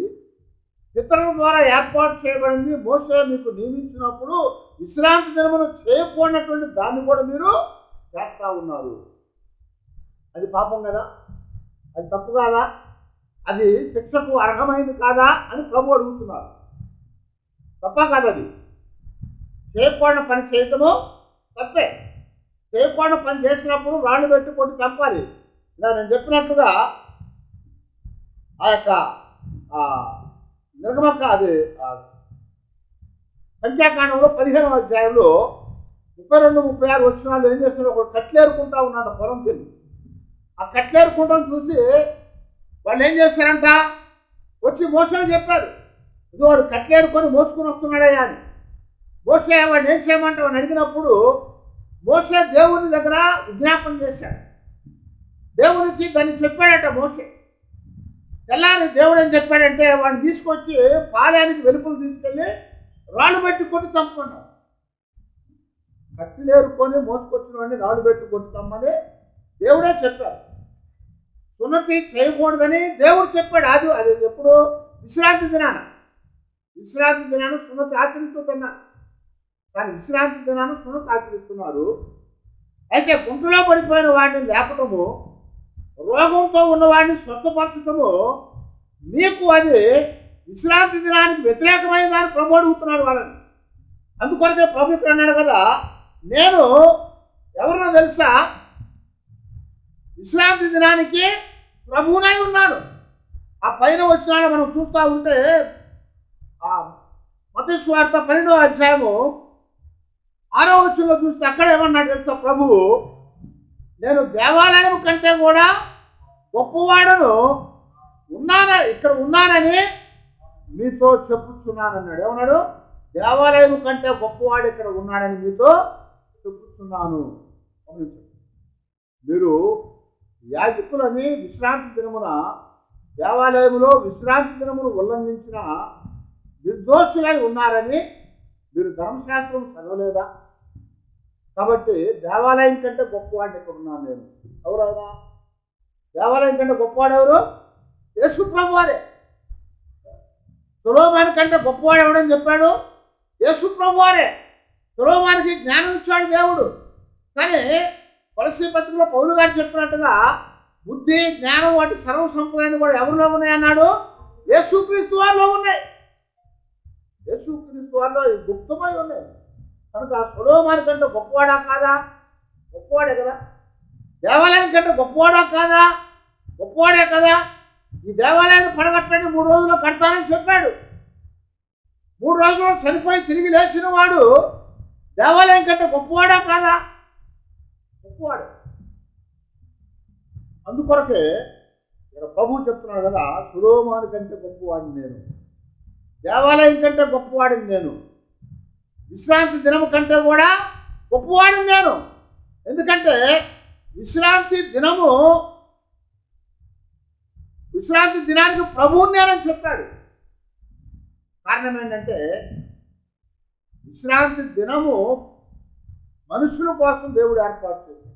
పితరుల ద్వారా ఏర్పాటు చేయబడింది. మోషే మీకు నియమించినప్పుడు విశ్రాంతి దినమును చేయకూడనటువంటి దాన్ని కూడా మీరు చేస్తూ ఉన్నారు. అది పాపం కదా? అది తప్పు కాదా? అది శిక్షకు అర్హమైంది కాదా అని ప్రభు అడుగుతున్నారు. తప్ప కాదు. అది చేయకూడని పని చేయటము తప్పే. చేయకూడని పని చేసినప్పుడు రాళ్ళు పెట్టి కొట్టి చంపాలి. ఇలా నేను చెప్పినట్లుగా ఆ యొక్క నిర్గమక అది సంఖ్యాకాండంలో 15వ అధ్యాయంలో 32-36 వచనాలు ఏం చేస్తున్నాడు? ఒకడు కట్లేరుకుంటా ఉన్నాడు పొలంకి వెళ్ళి. ఆ కట్లేరుకుంటాను చూసి వాళ్ళు ఏం చేశారంట? వచ్చి మోసే చెప్పారు, ఇది వాడు కట్లేరుకొని మోసుకొని వస్తున్నాడయ్యా అని. మోసే వాడిని ఏం చేయమంటే వాడిని అడిగినప్పుడు మోసే దేవుని దగ్గర విజ్ఞాపన చేశాడు. దేవునికి దాన్ని చెప్పాడట మోసే. తెల్లారి దేవుడు ఏం చెప్పాడంటే వాడిని తీసుకొచ్చి పాలయానికి వెలుపులు తీసుకెళ్ళి రాళ్ళు పెట్టి కొట్టి చంపుకున్నాడు. కట్టిలేరుకొని మోసుకొచ్చిన వాడిని రాళ్ళు పెట్టి కొట్టి చమ్మని దేవుడే చెప్పాడు. సున్నతి చేయకూడదని దేవుడు చెప్పాడు. అది ఎప్పుడు? విశ్రాంతి దినాన. విశ్రాంతి దినాన సున్నతి ఆచరించుతున్నాడు. కానీ విశ్రాంతి దినాన సున్నతి ఆచరిస్తున్నారు. అయితే గుంటలో పడిపోయిన వాడిని లేపటము, రోగంతో ఉన్నవాడిని స్వస్థపరచటము మీకు అది విశ్రాంతి దినానికి వ్యతిరేకమైనదని ప్రభు అడుగుతున్నాడు వాళ్ళని. అందుకొరకే ప్రభు ఇక్కడ అన్నాడు కదా, నేను ఎవరినో తెలుసా? విశ్రాంతి దినానికి ప్రభువునై ఉన్నాను. ఆ పైన వచ్చినాడు మనం చూస్తూ ఉంటే మత్తయి సువార్త 12వ అధ్యాయము 6వ వచనంలో చూస్తే అక్కడ ఏమన్నాడు తెలుసా? ప్రభువు, నేను దేవాలయం కంటే కూడా గొప్పవాడను ఇక్కడ ఉన్నానని మీతో చెప్పుచున్నానన్నాడు. ఏమన్నాడు? దేవాలయం కంటే గొప్పవాడు ఇక్కడ ఉన్నాడని మీతో చెప్పుచున్నాను. మీరు యాజకులని విశ్రాంతి దినమున దేవాలయంలో విశ్రాంతి దినమును ఉల్లంఘించిన నిర్దోషులై ఉన్నారని మీరు ధర్మశాస్త్రం చదవలేదా? కాబట్టి దేవాలయం కంటే గొప్పవాడిని ఇక్కడ ఉన్నాను నేను. ఎవరైనా దేవాలయం కంటే గొప్పవాడు ఎవరు? యేసు ప్రభువారే. సొలొమోను కంటే గొప్పవాడు ఎవడని చెప్పాడు? యేసు ప్రభువారే. సొలొమోనుకి జ్ఞానం ఇచ్చాడు దేవుడు. కానీ కొలస్సీ పత్రికలో పౌలు గారు చెప్పినట్టుగా బుద్ధి, జ్ఞానం వాటి సర్వ సంపదలు కూడా ఎవరిలో ఉన్నాయి అన్నాడు? యేసుక్రీస్తు వారిలో ఉన్నాయి. యేసుక్రీస్తు వారిలో గుప్తమై ఉన్నాయి. కనుక సొలొమోను కంటే గొప్పవాడా కాదా? గొప్పవాడే కదా. దేవాలయం కంటే గొప్పవాడా కాదా? గొప్పవాడే కదా. ఈ దేవాలయాన్ని పడగట్టండి 3 రోజుల్లో కడతానని చెప్పాడు. 3 రోజుల్లో చనిపోయి తిరిగి లేచిన వాడు దేవాలయం కంటే గొప్పవాడా కాదా? గొప్పవాడు. అందుకొరకే ఇక్కడ ప్రభువు చెప్తున్నాడు కదా, సొలొమోను కంటే గొప్పవాడిని నేను, దేవాలయం కంటే గొప్పవాడిని నేను, విశ్రాంతి దినము కంటే కూడా గొప్పవాడిని నేను. ఎందుకంటే విశ్రాంతి దినానికి ప్రభువుని నేనని చెప్పాడు. కారణం ఏంటంటే విశ్రాంతి దినము మనుషుల కోసం దేవుడు ఏర్పాటు చేశాడు.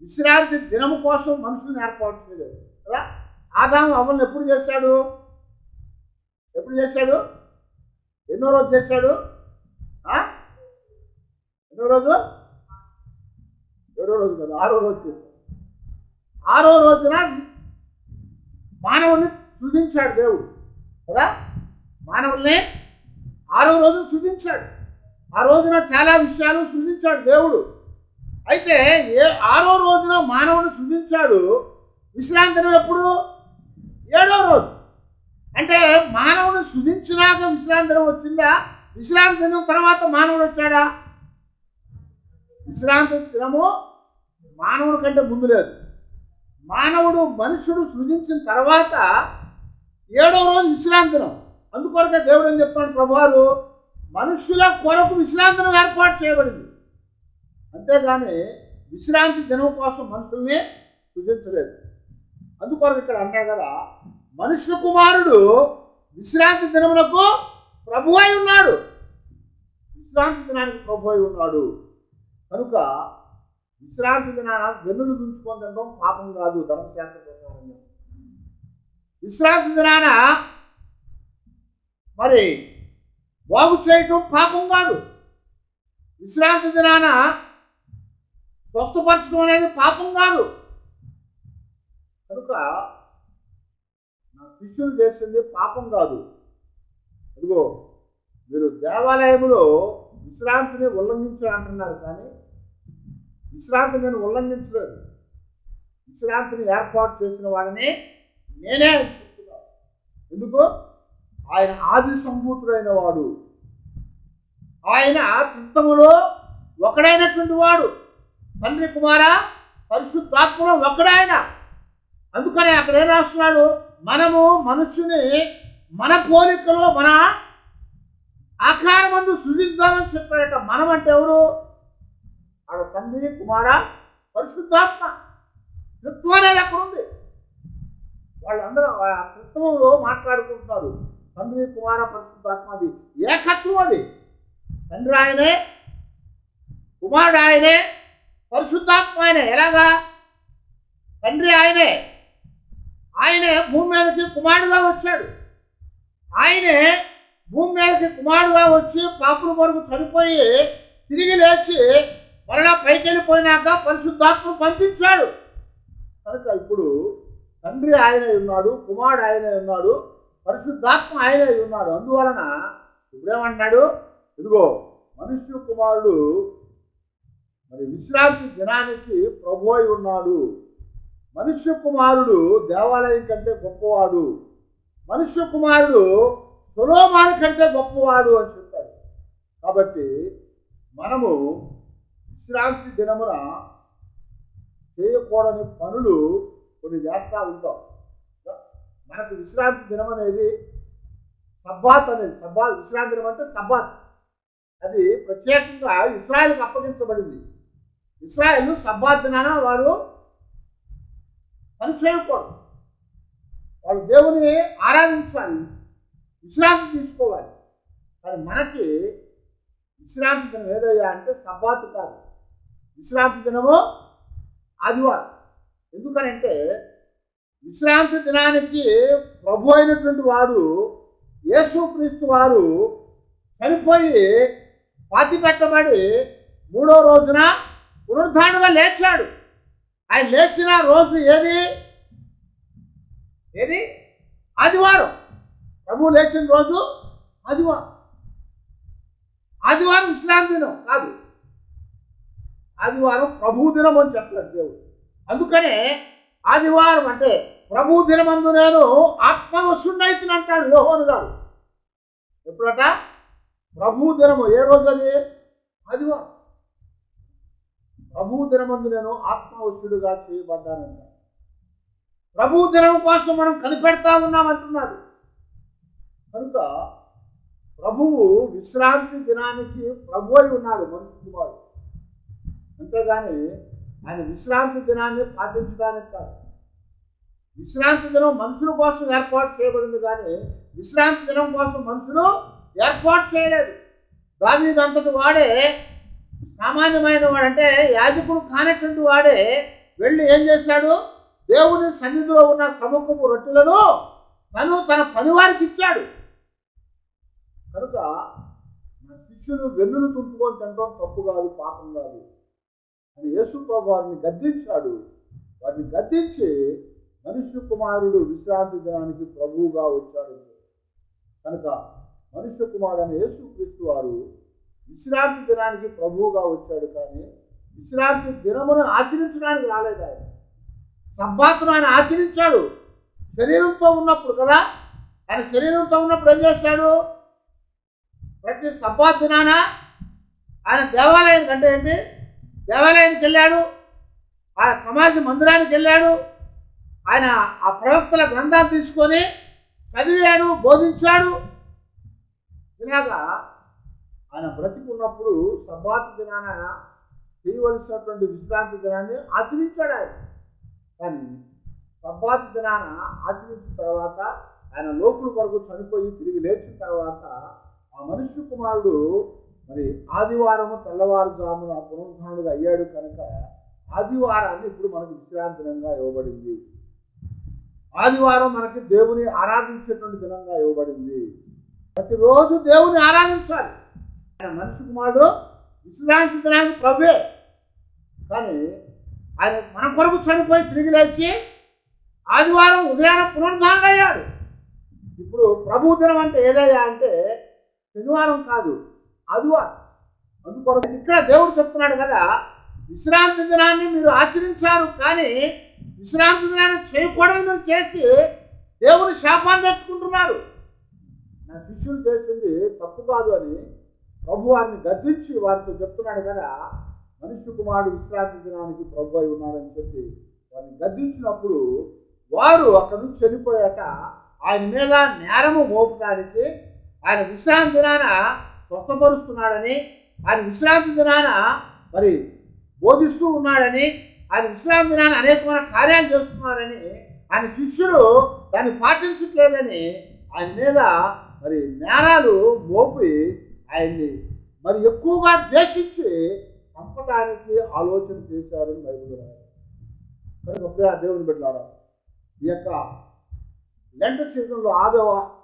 విశ్రాంతి దినము కోసం మనుషులను ఏర్పాటు చేయలేదు కదా. ఆదాము అవ్వలను ఎప్పుడు చేశాడు? ఎప్పుడు చేశాడు? ఎన్నో రోజు చేశాడు? ఎన్నో రోజు? 7వ రోజు కాదు, 6వ రోజు చేశాడు. 6వ రోజున మానవుని సృజించాడు దేవుడు కదా. మానవుల్ని 6వ రోజున సృజించాడు. ఆ రోజున చాలా విషయాలు సృజించాడు దేవుడు. అయితే 6వ రోజున మానవుని సృజించాడు. విశ్రాంతి దినం ఎప్పుడు? 7వ రోజు. అంటే మానవుని సృజించినాక విశ్రాంతి దినం వచ్చిందా? విశ్రాంతి దినం తర్వాత మానవుడు వచ్చాడా? విశ్రాంతి దినము మానవుడి కంటే ముందు లేదు. మానవుడు మనుషుడు సృజించిన తర్వాత 7వ రోజు విశ్రాంతి దినం. అందుకొరకే దేవుడు ఏం చెప్తున్నాడు? ప్రభువారు మనుషుల కొరకు విశ్రాంతి దినం ఏర్పాటు చేయబడింది, అంతేగాని విశ్రాంతి దినం కోసం మనుషుల్ని సృజించలేదు. అందుకొరకు ఇక్కడ అంటాడు కదా, మనుష్య కుమారుడు విశ్రాంతి దినమునకు ప్రభు అయి ఉన్నాడు. విశ్రాంతి దినానికి ప్రభు అయి ఉన్నాడు కనుక విశ్రాంతి దినాన వెన్నులు దుంచుకొని తినడం పాపం కాదు ధర్మశాస్త్ర ప్రకారంగా. విశ్రాంతి దినాన మరి బాగు చేయటం పాపం కాదు. విశ్రాంతి దినాన స్వస్థపరచడం అనేది పాపం కాదు. కనుక నా శిష్యులు చేసింది పాపం కాదు. ఇదిగో మీరు దేవాలయంలో విశ్రాంతిని ఉల్లంఘించారు అంటున్నారు, కానీ విశ్రాంతిని నేను ఉల్లంఘించలేదు. విశ్రాంతిని ఏర్పాటు చేసిన వాడిని నేనే చెప్తున్నాను. ఎందుకు? ఆయన ఆది సంభూతుడైన వాడు, ఆయన చిత్తములో ఒకడైనటువంటి వాడు, తండ్రి కుమార పరిశుద్ధాత్మలో ఒకడాయన. అందుకనే అక్కడ ఏం రాస్తున్నాడు? మనము మనుషుని మన పోలికలో మన ఆకారమందు సృజిద్దామని చెప్పారట. మనం అంటే ఎవరు? ఆడ తండ్రి కుమార పరిశుద్ధాత్మ. త్రిత్వం అనేది అక్కడ ఉంది. వాళ్ళందరూ ఆ త్రిత్వంలో మాట్లాడుకుంటున్నారు. తండ్రి కుమార పరిశుద్ధాత్మ, అది ఏకత్వం. అది తండ్రి ఆయనే, కుమారుడు ఆయనే, పరిశుద్ధాత్మ ఆయనే. ఎలాగా? తండ్రి ఆయనే భూమి మీదకి కుమారుడుగా వచ్చాడు. ఆయనే భూమి మీదకి కుమారుడుగా వచ్చి పాపుల కొరకు చనిపోయి తిరిగి లేచి మరలా పైకి వెళ్ళిపోయినాక పరిశుద్ధాత్మను పంపించాడు. కనుక ఇప్పుడు తండ్రి ఆయనే ఉన్నాడు, కుమారుడు ఆయనే ఉన్నాడు, పరిశుద్ధాత్మ ఆయనే ఉన్నాడు. అందువలన ఇప్పుడేమన్నాడు? ఇదిగో మనుష్య కుమారుడు మరి విశ్రాంతి దినానికి ప్రభు అయి ఉన్నాడు. మనుష్య కుమారుడు దేవాలయం కంటే గొప్పవాడు, మనుష్య కుమారుడు సొలొమోను కంటే గొప్పవాడు అని చెప్పాడు. కాబట్టి మనము విశ్రాంతి దినమున చేయకూడని పనులు కొన్ని చేస్తూ ఉంటాం. మనకు విశ్రాంతి దినం అనేది సబ్బాత్ అనేది. విశ్రాంతి దినం అంటే సబ్బాత్. అది ప్రత్యేకంగా ఇశ్రాయేలుకు అప్పగించబడింది. ఇశ్రాయేలు సబ్బాత్ దినాన వారు పని చేయకూడదు. వాళ్ళు దేవుని ఆరాధించాలి, విశ్రాంతి తీసుకోవాలి. కానీ మనకి విశ్రాంతి దినం ఏదయ్యా అంటే సబ్బాత్ కాదు. విశ్రాంతి దినము ఆదివారం. ఎందుకనంటే విశ్రాంతి దినానికి ప్రభు అయినటువంటి వాడు యేసుక్రీస్తు వారు చనిపోయి పాతి పెట్టబడి 3వ రోజున పునరుద్ధానుగా లేచాడు. ఆయన లేచిన రోజు ఏది? ఆదివారం. ప్రభు లేచిన రోజు ఆదివారం. ఆదివారం విశ్రాంతి దినం కాదు, ఆదివారం ప్రభు దినం అని చెప్పాడు దేవుడు. అందుకనే ఆదివారం అంటే ప్రభు దినమందు నేను ఆత్మవశుడైతుని అంటాడు యోహాను గారు. ఎప్పుడట? ప్రభు దినము. ఏ రోజు అది? ఆదివారం. ప్రభు దినమందు నేను ఆత్మవశుడుగా చేయబడ్డానంట. ప్రభు దినం కోసం మనం కనిపెడతా ఉన్నామంటున్నాడు. కనుక ప్రభువు విశ్రాంతి దినానికి ప్రభు అయి ఉన్నాడు మనుష్య కుమారుడు. అంతేగాని ఆయన విశ్రాంతి దినాన్ని పాటించడానికి కాదు. విశ్రాంతి దినం మనుషుల కోసం ఏర్పాటు చేయబడింది, కానీ విశ్రాంతి దినం కోసం మనుషులు ఏర్పాటు చేయలేదు. దావీదు అంతటి వాడే, సామాన్యమైన వాడంటే యాజకుడు కానటువంటి వాడే వెళ్ళి ఏం చేశాడు? దేవుని సన్నిధిలో ఉన్న సముఖపు రొట్టెలను తన పనివారికి ఇచ్చాడు. కనుక నా శిష్యులు వెన్నులు తుంపుకొని తినడం తప్పు కాదు, పాపం కాదు అని యేసు ప్రభు వారిని గద్దించాడు. వారిని గద్దించి మనుష్య కుమారుడు విశ్రాంతి దినానికి ప్రభువుగా వచ్చాడు. కనుక మనుష్య కుమారుడు అని యేసుక్రీస్తు వారు విశ్రాంతి దినానికి ప్రభువుగా వచ్చాడు, కానీ విశ్రాంతి దినమును ఆచరించడానికి రాలేదు. ఆయన సబ్బాతును ఆయన ఆచరించాడు శరీరంతో ఉన్నప్పుడు కదా. ఆయన శరీరంతో ఉన్నప్పుడు ఏం చేశాడు? ప్రతి సబ్బాత్ దినాన ఆయన దేవాలయానికి, అంటే ఏంటి, దేవాలయానికి వెళ్ళాడు, ఆ సమాజ మందిరానికి వెళ్ళాడు. ఆయన ఆ ప్రవక్తల గ్రంథాలు తీసుకొని చదివాడు, బోధించాడు. ఇలాగా ఆయన బ్రతికున్నప్పుడు సబ్బాత్ దినాన చేయవలసినటువంటి విశ్రాంతి దినాన్ని ఆచరించాడు ఆయన. కానీ సబ్బాత్ దినాన ఆచరించిన తర్వాత ఆయన లోకుల కొరకు చనిపోయి తిరిగి లేచిన తర్వాత ఆ మనుష్య కుమారుడు మరి ఆదివారము తెల్లవారుజామున పునరుద్ధానుడుగా అయ్యాడు. కనుక ఆదివారాన్ని ఇప్పుడు మనకు విశ్రాంతి దినంగా ఇవ్వబడింది. ఆదివారం మనకి దేవుని ఆరాధించేటువంటి దినంగా ఇవ్వబడింది. ప్రతిరోజు దేవుని ఆరాధించాలి. ఆయన మనుష్య కుమారుడు విశ్రాంతి దినానికి ప్రభువే, కానీ ఆయన మన కొరకు చనిపోయి తిరిగి లేచి ఆదివారం ఉదయాన పునరుద్ధానుడు అయ్యాడు. ఇప్పుడు ప్రభు దినం అంటే ఏదయ్యా అంటే శనివారం కాదు, ఆదివారం. అందుకొరకు ఇక్కడ దేవుడు చెప్తున్నాడు కదా, విశ్రాంతి దినాన్ని మీరు ఆచరించారు, కానీ విశ్రాంతి దినాన్ని చేయకూడదు మీరు చేసి దేవుని శాపాన్ని తెచ్చుకుంటున్నారు. నా శిష్యులు చేసింది తప్పు కాదు అని ప్రభు వారిని గద్దించి వారితో చెప్తున్నాడు కదా, మనుష్య కుమారుడు విశ్రాంతి దినానికి ప్రభు అయి ఉన్నాడని చెప్పి వారిని గద్దించినప్పుడు వారు అక్కడి నుంచి చనిపోయాక ఆయన మీద నేరము మోపడానికి, ఆయన విశ్రాంతి దినాన స్వస్థపరుస్తున్నాడని, ఆయన విశ్రాంతి దినాన మరి బోధిస్తూ ఉన్నాడని, ఆయన విశ్రాంతి దినాన్ని అనేకమైన కార్యాలు చేస్తున్నారని, ఆయన శిష్యులు దాన్ని పాటించట్లేదని ఆయన మీద మరి నేరాలు మోపి ఆయన్ని మరి ఎక్కువగా ద్వేషించి చంపడానికి ఆలోచన చేశారని బైబిల్ రాయాలి. కనుక ప్రియ దేవుని బిడ్డలారా, ఈ యొక్క లెంట్ సీజన్లో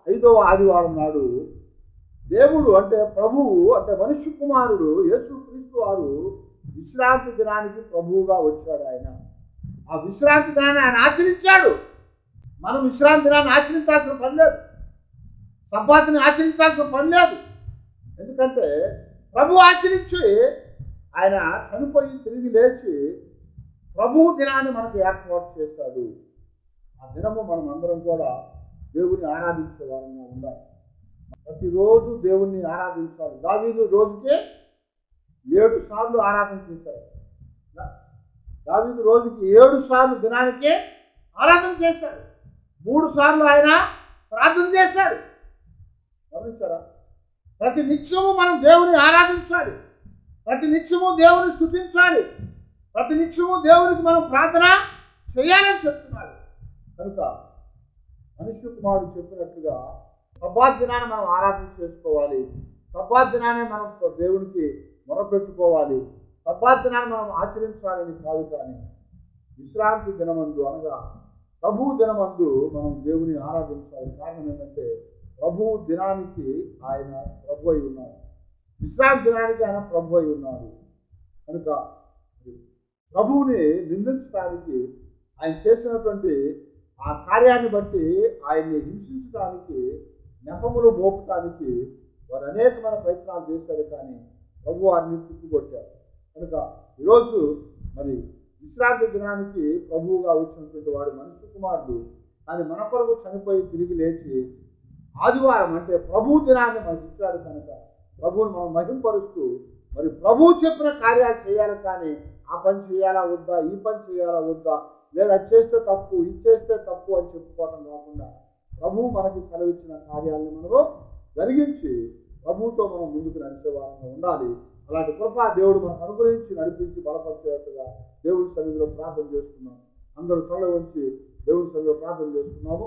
5వ ఆదివారం నాడు దేవుడు అంటే ప్రభువు అంటే మనుష్య కుమారుడు యేసుక్రీస్తు వారు విశ్రాంతి దినానికి ప్రభువుగా వచ్చాడు. ఆయన ఆ విశ్రాంతి దినాన్ని ఆయన ఆచరించాడు. మనం విశ్రాంతి దినాన్ని ఆచరించాల్సిన పని లేదు, సబ్బాతుని ఆచరించాల్సిన పని లేదు. ఎందుకంటే ప్రభు ఆచరించి ఆయన చనిపోయి తిరిగి లేచి ప్రభువు దినాన్ని మనకు ఏర్పాటు చేశాడు. ఆ దినము మనం అందరం కూడా దేవుని ఆరాధించే వారంగా ఉండాలి. ప్రతిరోజు దేవుణ్ణి ఆరాధించాలి. దావీదు రోజుకి 7 సార్లు ఆరాధన చేశాడు. దావీదు రోజుకి 7 సార్లు దినానికి ఆరాధన చేశాడు. 3 సార్లు ఆయన ప్రార్థన చేశాడు. గమనించారా? ప్రతి నిత్యము మనం దేవుని ఆరాధించాలి, ప్రతి నిత్యము దేవుని స్తుతించాలి, ప్రతి నిత్యము దేవునికి మనం ప్రార్థన చేయాలని చెప్తున్నాడు. కనుక మనుష్య కుమారుడు చెప్పినట్లుగా సబ్బాత్ దినాన్ని మనం ఆరాధన చేసుకోవాలి. సబ్బాత్ దినాన్ని మనం దేవునికి మొరపెట్టుకోవాలి. సబ్బాత్ దినాన్ని మనం ఆచరించాలని కాదు, కానీ విశ్రాంతి దినమందు అనగా ప్రభువు దినమందు మనం దేవుని ఆరాధించాలి. కారణం ఏంటంటే ప్రభువు దినానికి ఆయన ప్రభు అయి ఉన్నాడు, విశ్రాంతి దినానికి ఆయన ప్రభు అయి ఉన్నాడు. కనుక ప్రభువుని నిందించడానికి, ఆయన చేసినటువంటి ఆ కార్యాన్ని బట్టి ఆయన్ని హింసించడానికి, నెపములు మోపడానికి వారు అనేకమైన ప్రయత్నాలు చేశారు, కానీ ప్రభు వారిని తిప్పికొట్టారు. కనుక ఈరోజు మరి విశ్రాంతి దినానికి ప్రభువుగా వచ్చినటువంటి వాడు మనుష్య కుమారుడు. కానీ మన కొరకు చనిపోయి తిరిగి లేచి ఆదివారం అంటే ప్రభు దినాన్ని మనకు ఇచ్చాడు. కనుక ప్రభువుని మనం మహింపరుస్తూ మరి ప్రభువు చెప్పిన కార్యాలు చేయాలి, కానీ ఆ పని చేయాలా వద్దా, ఈ పని చేయాలా వద్దా, లేదా అది చేస్తే తప్పు, ఇది చేస్తే తప్పు అని చెప్పుకోవటం కాకుండా ప్రభువు మనకి సెలవిచ్చిన కార్యాలను మనము జరిగించి ప్రభువుతో మనం ముందుకు నడిచే వారంగా ఉండాలి. అలాంటి కృప దేవుడు మనకు అనుగ్రహించి నడిపించి బలపరిచేట్టుగా దేవుడి సన్నిధిలో ప్రార్థన చేసుకున్నాం. అందరూ తల వంచి దేవుడి సన్నిధిలో ప్రార్థన చేసుకున్నాము.